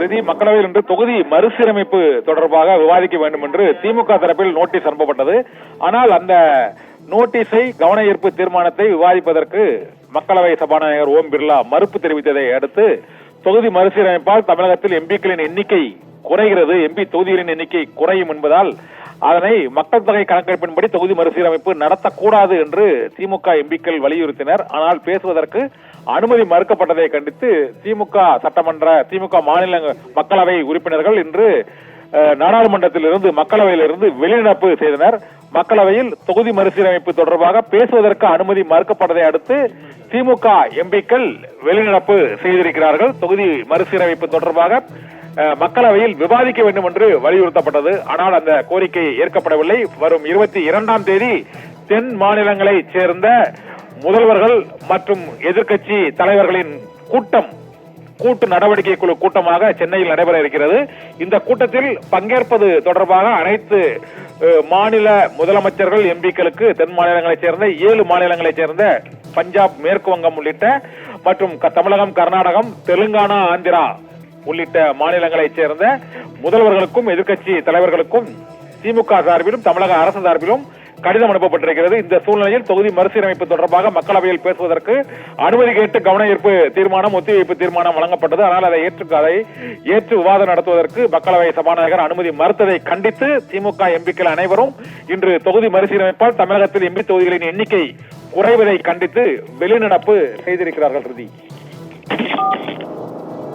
ரிதி, மக்களவையில் இன்று தொகுதி மறுசீரமைப்பு தொடர்பாக விவாதிக்க வேண்டும் என்று திமுக தரப்பில் நோட்டீஸ் அனுப்பப்பட்டது. ஆனால் அந்த நோட்டீஸை, கவன ஈர்ப்பு தீர்மானத்தை விவாதிப்பதற்கு மக்களவை சபாநாயகர் ஓம் பிர்லா மறுப்பு தெரிவித்ததை அடுத்து தொகுதி மறுசீரமைப்பால் தமிழகத்தில் எம்பிக்களின் எண்ணிக்கை குறைகிறது, எம்பி தொகுதிகளின் எண்ணிக்கை குறையும் என்பதால் அதனை மக்கள் தொகை கணக்கெடுப்பின்படி தொகுதி மறுசீரமைப்பு நடத்தக்கூடாது என்று திமுக எம்பிக்கள் வலியுறுத்தினர். ஆனால் பேசுவதற்கு அனுமதி மறுக்கப்பட்டதை கண்டித்து திமுக மாநில மக்களவை உறுப்பினர்கள் இன்று நாடாளுமன்றத்திலிருந்து, மக்களவையிலிருந்து வெளிநடப்பு செய்தனர். மக்களவையில் தொகுதி மறுசீரமைப்பு தொடர்பாக பேசுவதற்கு அனுமதி மறுக்கப்பட்டதை அடுத்து திமுக எம்பிக்கள் வெளிநடப்பு செய்திருக்கிறார்கள். தொகுதி மறுசீரமைப்பு தொடர்பாக மக்களவையில் விவாதிக்க வேண்டும் என்று வலியுறுத்தப்பட்டது. ஆனால் அந்த கோரிக்கை ஏற்கப்படவில்லை. வரும் 22ஆம் தேதி தென் மாநிலங்களைச் சேர்ந்த முதல்வர்கள் மற்றும் எதிர்க்கட்சி தலைவர்களின் கூட்டு நடவடிக்கை குழு கூட்டமாக சென்னையில் நடைபெற இருக்கிறது. இந்த கூட்டத்தில் பங்கேற்பது தொடர்பாக அனைத்து மாநில முதலமைச்சர்கள் எம்பிக்களுக்கு தென் மாநிலங்களைச் சேர்ந்த 7 மாநிலங்களைச் சேர்ந்த பஞ்சாப், மேற்கு வங்கம் உள்ளிட்ட மற்றும் தமிழகம், கர்நாடகம், தெலுங்கானா, ஆந்திரா உள்ளிட்ட மாநிலங்களைச் சேர்ந்த முதல்வர்களுக்கும் எதிர்க்கட்சி தலைவர்களுக்கும் திமுக சார்பிலும் தமிழக அரசு சார்பிலும் கடிதம் அனுப்பப்பட்டிருக்கிறது. இந்த சூழ்நிலையில் தொகுதி மறுசீரமைப்பு தொடர்பாக மக்களவையில் பேசுவதற்கு அனுமதி கேட்டு கவன ஈர்ப்பு தீர்மானம், ஒத்திவைப்பு தீர்மானம் வழங்கப்பட்டது. ஆனால் அதை ஏற்று விவாதம் நடத்துவதற்கு மக்களவை சபாநாயகர் அனுமதி மறுத்ததை கண்டித்து திமுக எம்பிக்கள் அனைவரும் இன்று தொகுதி மறுசீரமைப்பால் தமிழகத்தில் எம்பி தொகுதிகளின் எண்ணிக்கை குறைவதை கண்டித்து வெளிநடப்பு செய்திருக்கிறார்கள்.